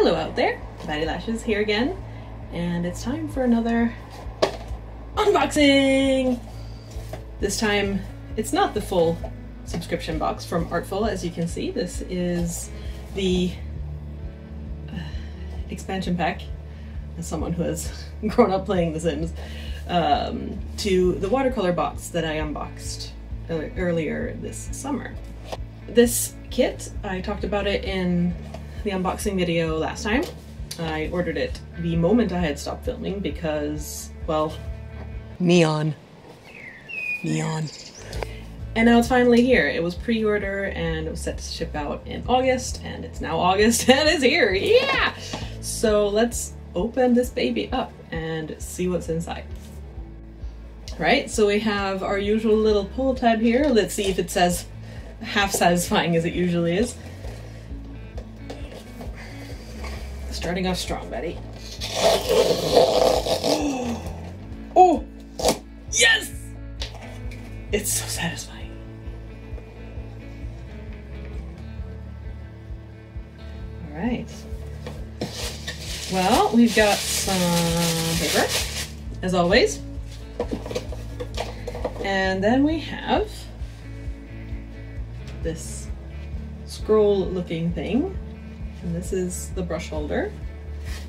Hello out there, Batty Lashes here again, and it's time for another unboxing! This time, it's not the full subscription box from Artful, as you can see. This is the expansion pack, as someone who has grown up playing The Sims, to the watercolor box that I unboxed earlier this summer. This kit, I talked about it in the unboxing video last time. I ordered it the moment I had stopped filming because, well, neon. And now it's finally here. It was pre-order and it was set to ship out in August, and it's now August and it's here, yeah! So let's open this baby up and see what's inside. Right, so we have our usual little pull tab here. Let's see if it says half satisfying as it usually is. Starting off strong, Betty. Oh! Yes! It's so satisfying. Alright. Well, we've got some paper, as always. And then we have this scroll-looking thing. And this is the brush holder,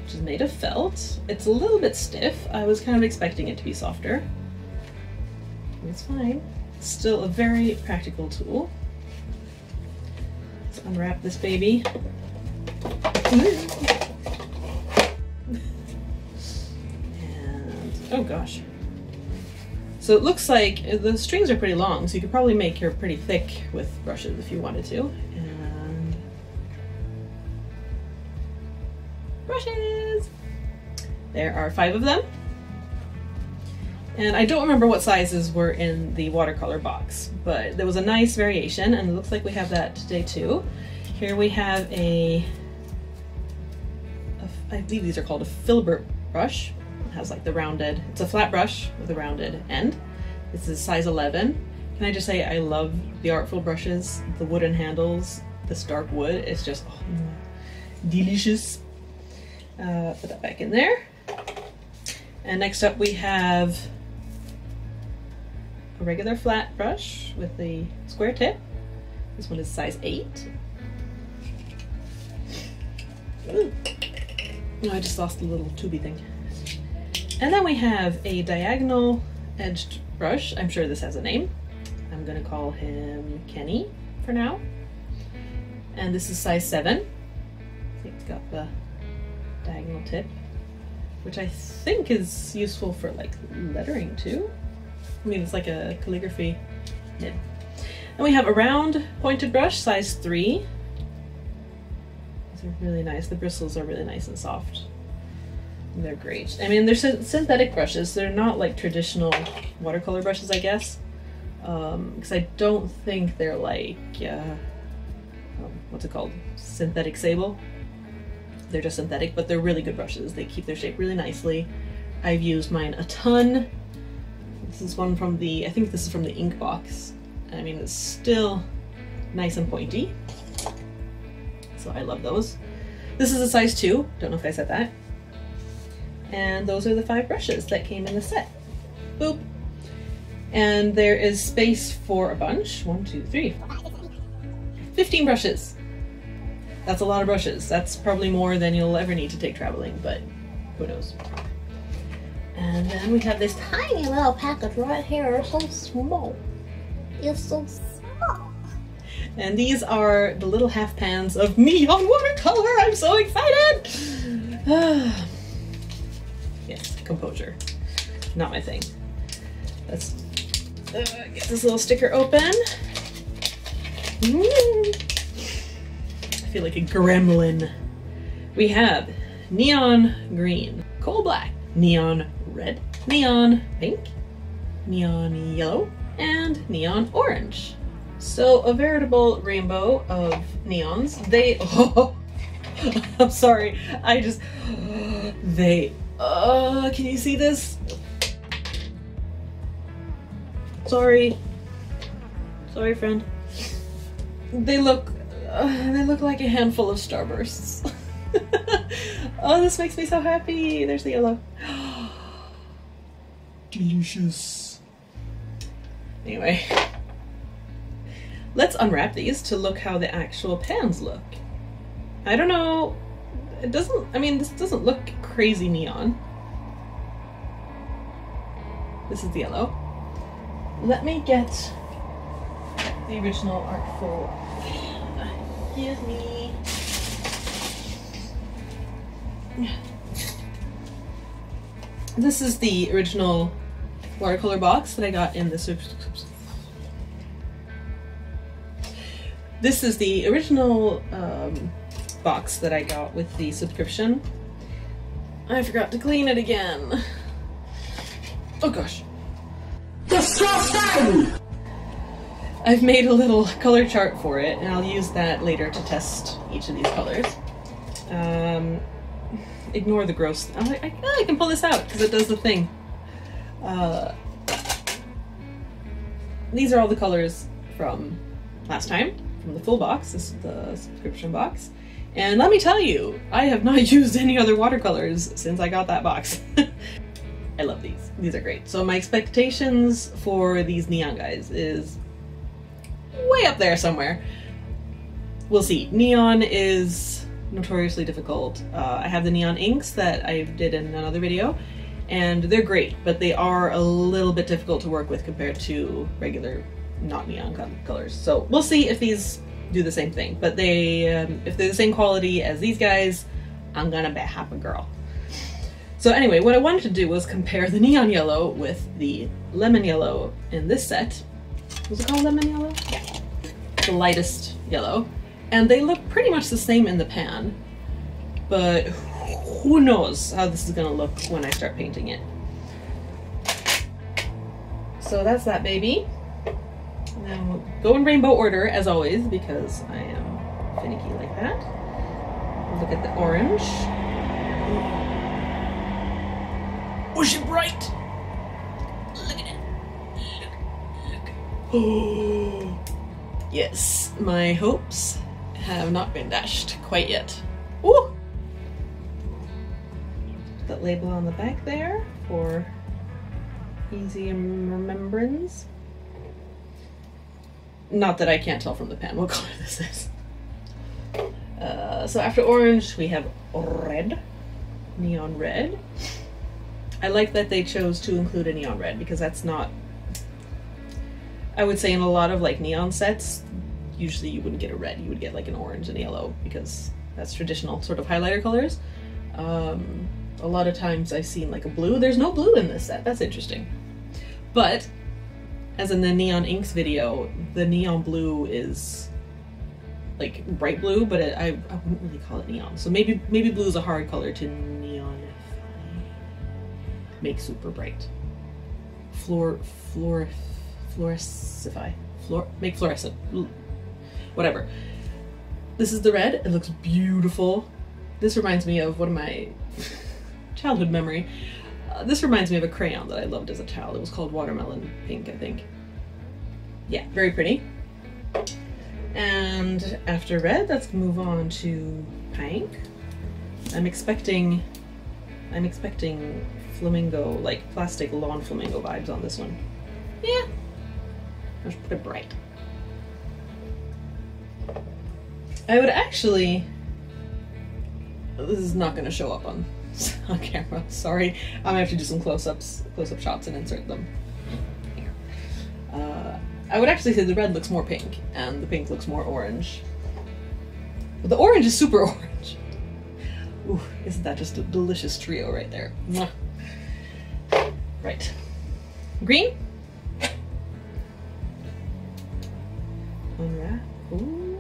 which is made of felt. It's a little bit stiff. I was kind of expecting it to be softer. It's fine. It's still a very practical tool. Let's unwrap this baby. And, oh gosh. So it looks like the strings are pretty long, so you could probably make your pretty thick with brushes if you wanted to. And brushes! There are 5 of them. And I don't remember what sizes were in the watercolor box, but there was a nice variation, and it looks like we have that today too. Here we have I believe these are called a filbert brush. It has like the rounded, it's a flat brush with a rounded end. This is size 11. Can I just say I love the Artful brushes, the wooden handles, this dark wood, it's just delicious. Put that back in there. And next up we have a regular flat brush with the square tip. This one is size 8. Ooh. No, I just lost the little tubey thing. And then we have a diagonal edged brush. I'm sure this has a name. I'm gonna call him Kenny for now. And this is size 7. It's got the diagonal tip, which I think is useful for like lettering too. I mean, it's like a calligraphy nib. And we have a round pointed brush, size 3. These are really nice. The bristles are really nice and soft. And they're great. I mean, they're synthetic brushes. They're not like traditional watercolor brushes, I guess. Because I don't think they're like, what's it called? Synthetic sable. They're just synthetic, but they're really good brushes. They keep their shape really nicely. I've used mine a ton. This is one from I think this is from the Inkbox. I mean, it's still nice and pointy. So I love those. This is a size 2. Don't know if I said that. And those are the 5 brushes that came in the set. Boop. And there is space for a bunch. 1, 2, 3, 15 brushes. That's a lot of brushes. That's probably more than you'll ever need to take traveling, but who knows. And then we have this Tiny little package right here. It's so small. It's so small. And these are the little half pans of neon watercolor. I'm so excited! Yes, composure. Not my thing. Let's get this little sticker open. I feel like a gremlin. We have neon green, coal black, neon red, neon pink, neon yellow, and neon orange. So a veritable rainbow of neons. They, oh, I'm sorry, can you see this? Sorry friend. They look like a handful of starbursts. Oh, this makes me so happy. There's the yellow. Delicious. Anyway, let's unwrap these to look how the actual pans look. I don't know, it doesn't, I mean, this doesn't look crazy neon. This is the yellow. Let me get the original Artful. Excuse me. This is the original watercolor box that I got in the This is the original box that I got with the subscription. I forgot to clean it again. Oh gosh. Disgusting! I've made a little color chart for it, and I'll use that later to test each of these colors. Ignore the gross. I can pull this out because it does the thing. These are all the colors from last time, from the full box. This is the subscription box. And let me tell you, I have not used any other watercolors since I got that box. I love these. These are great. So my expectations for these neon guys is way up there somewhere. We'll see. Neon is notoriously difficult. I have the neon inks that I did in another video, and they're great, but they are a little bit difficult to work with compared to regular not neon colors. So we'll see if these do the same thing, but they if they're the same quality as these guys, I'm gonna be a happy girl. So anyway, what I wanted to do was compare the neon yellow with the lemon yellow in this set. Was it called lemon yellow? Yeah. The lightest yellow. And they look pretty much the same in the pan, but who knows how this is gonna look when I start painting it. So that's that baby. Now we'll go in rainbow order as always because I am finicky like that. Look at the orange. Oh, is it bright? Look at it. Look. Oh, yes, my hopes have not been dashed quite yet. Ooh! That label on the back there for easy remembrance. Not that I can't tell from the pan what color this is. So after orange, we have red, neon red. I like that they chose to include a neon red because that's not, I would say in a lot of like neon sets, usually you wouldn't get a red, you would get like an orange and yellow because that's traditional sort of highlighter colors. A lot of times I've seen like a blue. There's no blue in this set, that's interesting. But, as in the Neon Inks video, the neon blue is like bright blue, but I wouldn't really call it neon. So maybe blue is a hard color to neon make super bright. Make fluorescent. Whatever. This is the red. It looks beautiful. This reminds me of one of my childhood memory. This reminds me of a crayon that I loved as a child. It was called Watermelon Pink, I think. Yeah, very pretty. And after red, let's move on to pink. I'm expecting flamingo, like plastic lawn flamingo vibes on this one. Yeah. Let's put it bright. I would actually, this is not going to show up on camera, sorry. I'm gonna have to do some close-up shots and insert them here. I would actually say the red looks more pink and the pink looks more orange. But the orange is super orange. Ooh, isn't that just a delicious trio right there? Mwah. Right. Green. Unwrap. Ooh.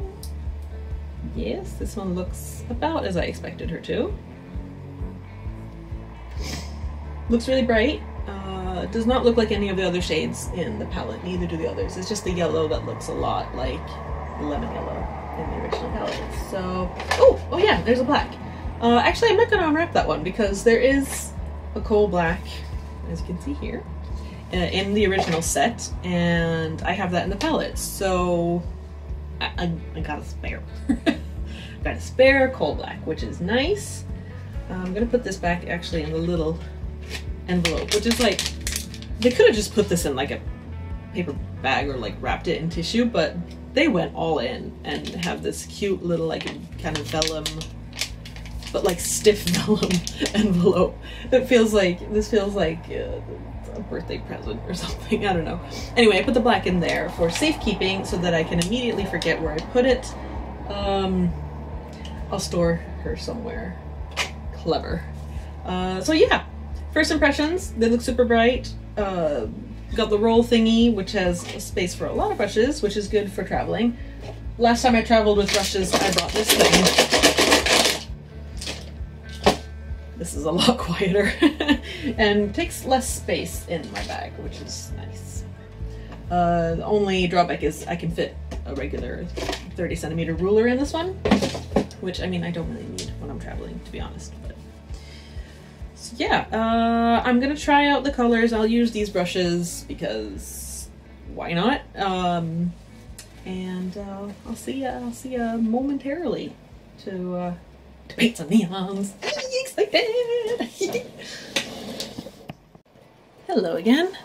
Yes, this one looks about as I expected her to. Looks really bright. Does not look like any of the other shades in the palette, neither do the others. It's just the yellow that looks a lot like the lemon yellow in the original palette. So, oh yeah, there's a black. Actually, I'm not gonna unwrap that one because there is a coal black, as you can see here, in the original set, and I have that in the palette, so I got a spare. got a spare coal black, which is nice. I'm gonna put this back actually in the little envelope, which is like, they could have just put this in like a paper bag or like wrapped it in tissue, but they went all in and have this cute little like kind of vellum, but like stiff vellum envelope. It feels like, this feels like a birthday present or something, I don't know. Anyway, I put the black in there for safekeeping so that I can immediately forget where I put it. I'll store her somewhere clever. So yeah, first impressions, they look super bright. Got the roll thingy, which has a space for a lot of brushes, which is good for traveling. Last time I traveled with brushes, I brought this thing. This is a lot quieter and takes less space in my bag, which is nice. The only drawback is I can fit a regular 30 centimeter ruler in this one, which I mean, I don't really need when I'm traveling, to be honest. But so yeah, I'm gonna try out the colors. I'll use these brushes because why not? And I'll see ya momentarily to paint some neons. Excited! Hello again.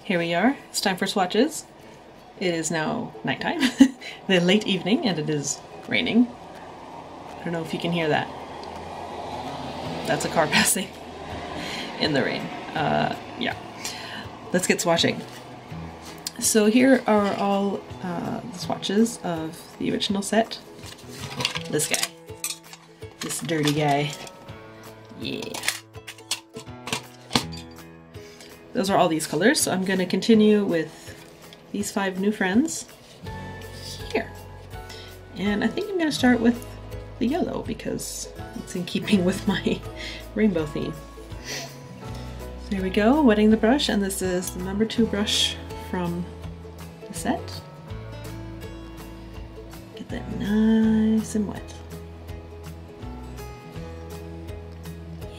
Here we are. It's time for swatches. It is now nighttime, the late evening, and it is raining. I don't know if you can hear that. That's a car passing in the rain. Yeah. Let's get swatching. So here are all the swatches of the original set. This guy. This dirty guy. Yeah. Those are all these colors, so I'm going to continue with these 5 new friends here. And I think I'm going to start with the yellow because it's in keeping with my rainbow theme. So here we go, wetting the brush, and this is the number 2 brush from the set. Get that nice and wet.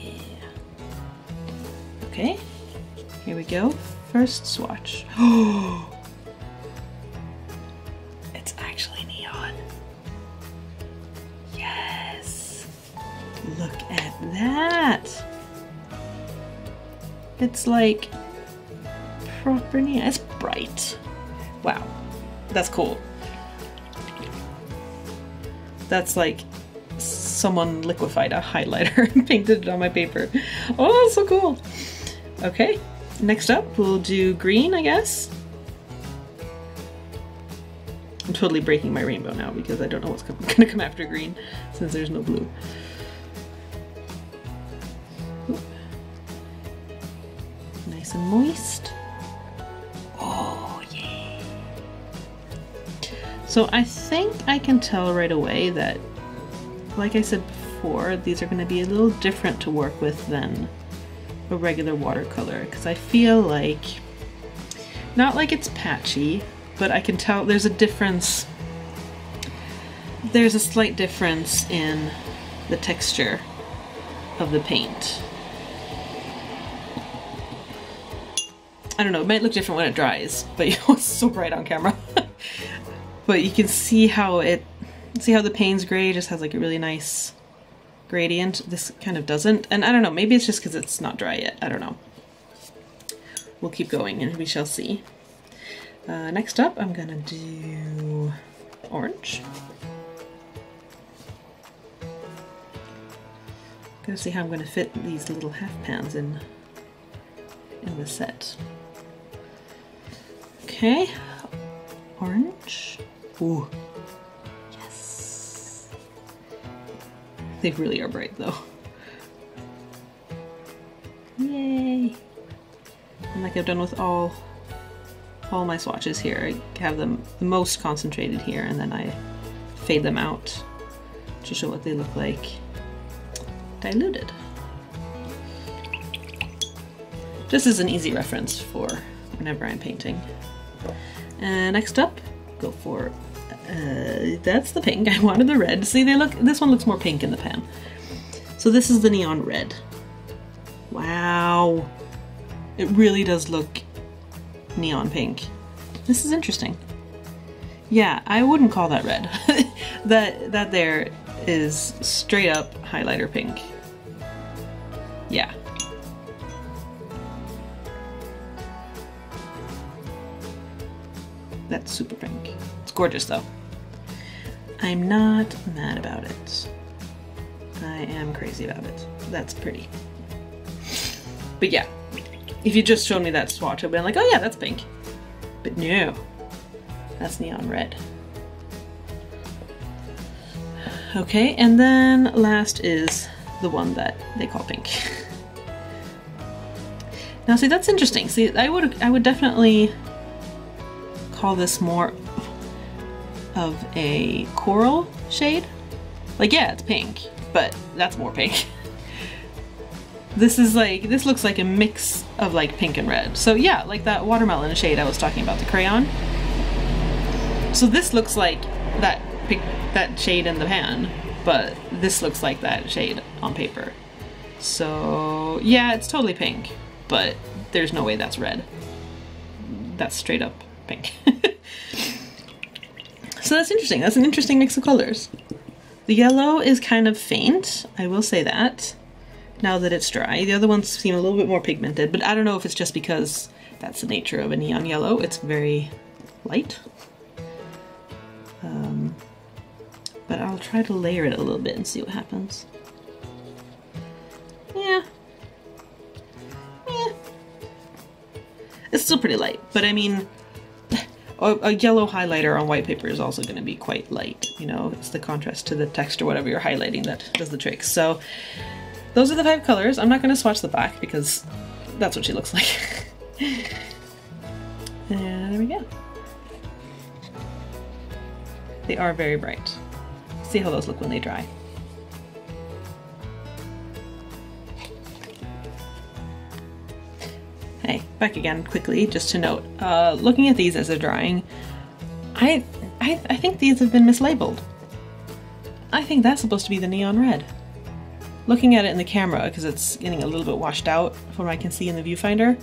Yeah. Okay, here we go. First swatch. Oh! It's actually neon. Yes! Look at that! It's like proper neon. It's bright. Wow. That's cool. That's like someone liquefied a highlighter and painted it on my paper. Oh, that's so cool. Okay, next up we'll do green, I guess. I'm totally breaking my rainbow now because I don't know what's gonna come after green since there's no blue. Ooh. Nice and moist. Oh, yeah. So I think I can tell right away that, like I said before, these are going to be a little different to work with than a regular watercolor, because I feel like, not like it's patchy, but I can tell there's a difference. There's a slight difference in the texture of the paint. I don't know, it might look different when it dries, but you know, it's so bright on camera. But you can see how the Payne's gray just has like a really nice gradient. This kind of doesn't, and I don't know, maybe it's just because it's not dry yet. I don't know. We'll keep going and we shall see. Next up, I'm gonna do orange. Gonna see how I'm gonna fit these little half pans in the set. Okay, orange. Ooh, yes. They really are bright though. Yay! And like I've done with all my swatches here, I have them the most concentrated here, and then I fade them out to show what they look like diluted. Just as an easy reference for whenever I'm painting. Next up, go for, that's the pink. I wanted the red. See, this one looks more pink in the pan. So this is the neon red. Wow. It really does look neon pink. This is interesting. Yeah, I wouldn't call that red. that there is straight up highlighter pink. Yeah. That's super pink. It's gorgeous though. I'm not mad about it. I am crazy about it. That's pretty. But yeah, if you just showed me that swatch, I'd be like, oh yeah, that's pink. But no, that's neon red. Okay, and then last is the one that they call pink. Now see, that's interesting. See, I would definitely call this more of a coral shade. Like, yeah, it's pink, but that's more pink. This looks like a mix of like pink and red. So yeah, like that watermelon shade I was talking about, the crayon. So this looks like that shade in the pan, but this looks like that shade on paper. So yeah, it's totally pink, but there's no way that's red. That's straight up pink. So that's interesting. That's an interesting mix of colors. The yellow is kind of faint, I will say that, now that it's dry. The other ones seem a little bit more pigmented, but I don't know if it's just because that's the nature of a neon yellow. It's very light. But I'll try to layer it a little bit and see what happens. Yeah. It's still pretty light, but I mean, a yellow highlighter on white paper is also going to be quite light. You know, it's the contrast to the text or whatever you're highlighting that does the trick. So those are the 5 colors. I'm not going to swatch the back because that's what she looks like. And there we go. They are very bright. See how those look when they dry. Hey, back again quickly, just to note, looking at these as they're drying, I think these have been mislabeled. I think that's supposed to be the neon red. Looking at it in the camera, because it's getting a little bit washed out from what I can see in the viewfinder,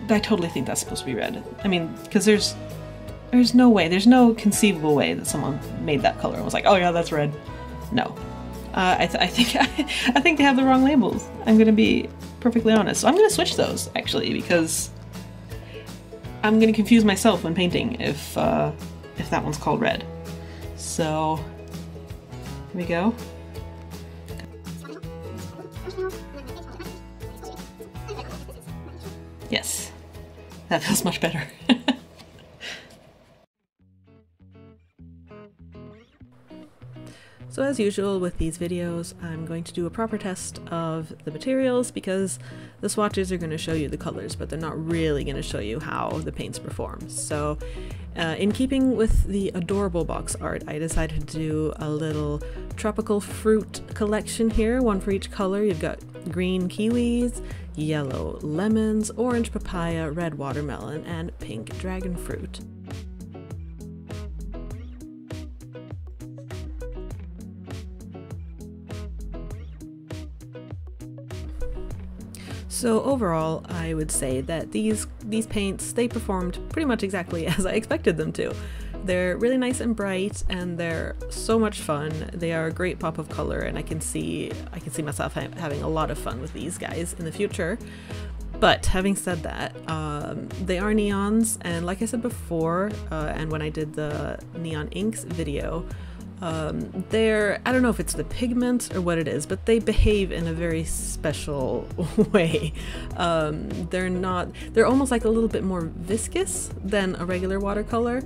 I totally think that's supposed to be red. I mean, because there's no way, there's no conceivable way that someone made that color and was like, oh yeah, that's red. No. I think they have the wrong labels. I'm gonna be perfectly honest. So I'm gonna switch those, actually, because I'm gonna confuse myself when painting if that one's called red. So, here we go. Yes, that feels much better. So as usual with these videos, I'm going to do a proper test of the materials because the swatches are going to show you the colors, but they're not really going to show you how the paints perform. So in keeping with the adorable box art, I decided to do a little tropical fruit collection here, one for each color. You've got green kiwis, yellow lemons, orange papaya, red watermelon, and pink dragon fruit. So overall, I would say that these paints, they performed pretty much exactly as I expected them to. They're really nice and bright, and they're so much fun. They are a great pop of color, and I can see myself having a lot of fun with these guys in the future. But having said that, they are neons, and like I said before, and when I did the neon inks video, I don't know if it's the pigment or what it is, but they behave in a very special way. They're almost like a little bit more viscous than a regular watercolor.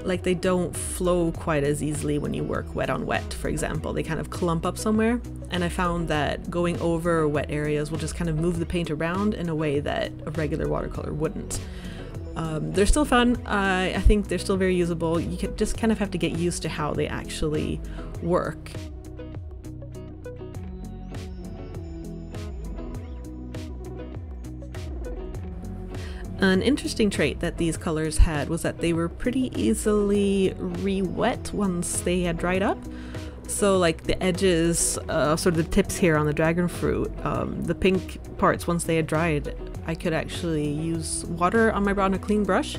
Like they don't flow quite as easily when you work wet on wet, for example. They kind of clump up somewhere, and I found that going over wet areas will just kind of move the paint around in a way that a regular watercolor wouldn't. They're still fun. I think they're still very usable. You just kind of have to get used to how they actually work. An interesting trait that these colors had was that they were pretty easily re-wet once they had dried up. So like the edges, sort of the tips here on the dragon fruit, the pink parts, once they had dried, I could actually use water on my brow on a clean brush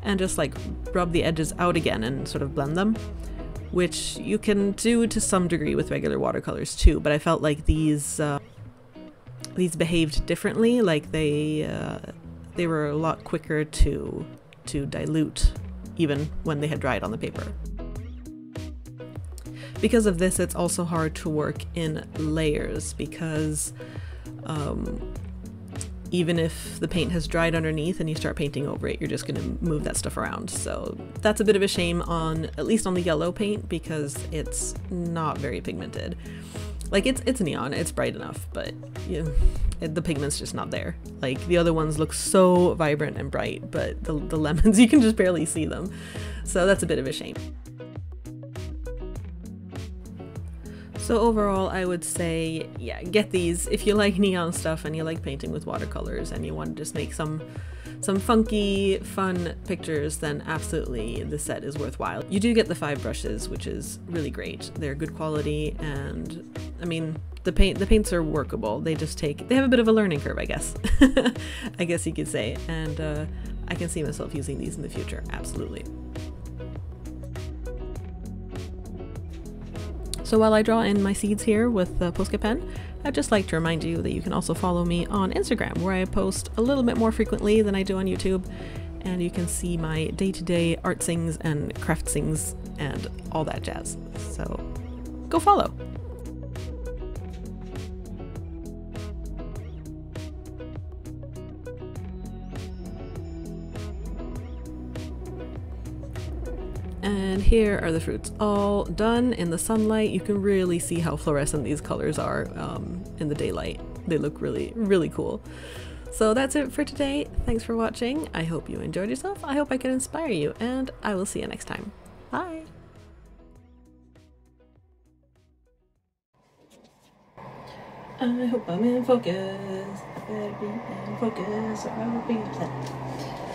and just like rub the edges out again and sort of blend them. which you can do to some degree with regular watercolors too, but I felt like these behaved differently. Like they were a lot quicker to dilute even when they had dried on the paper. Because of this, it's also hard to work in layers because even if the paint has dried underneath and you start painting over it, you're just going to move that stuff around. So that's a bit of a shame on, at least on the yellow paint, because it's not very pigmented. Like it's neon, it's bright enough, but the pigment's just not there. Like the other ones look so vibrant and bright, but the lemons, you can just barely see them. So that's a bit of a shame. So overall, I would say, yeah, get these if you like neon stuff and you like painting with watercolors and you want to just make some funky, fun pictures, then absolutely the set is worthwhile. You do get the 5 brushes, which is really great. They're good quality, and I mean, the paints are workable. They have a bit of a learning curve, I guess. I guess you could say, and I can see myself using these in the future, absolutely. So while I draw in my seeds here with the Posca pen, I'd just like to remind you that you can also follow me on Instagram, where I post a little bit more frequently than I do on YouTube, and you can see my day-to-day art sings and craft sings and all that jazz. So go follow. And here are the fruits all done in the sunlight. You can really see how fluorescent these colors are in the daylight. They look really, really cool. So that's it for today. Thanks for watching. I hope you enjoyed yourself. I hope I could inspire you, and I will see you next time. Bye! I hope I'm in focus. I better be in focus or I will be upset.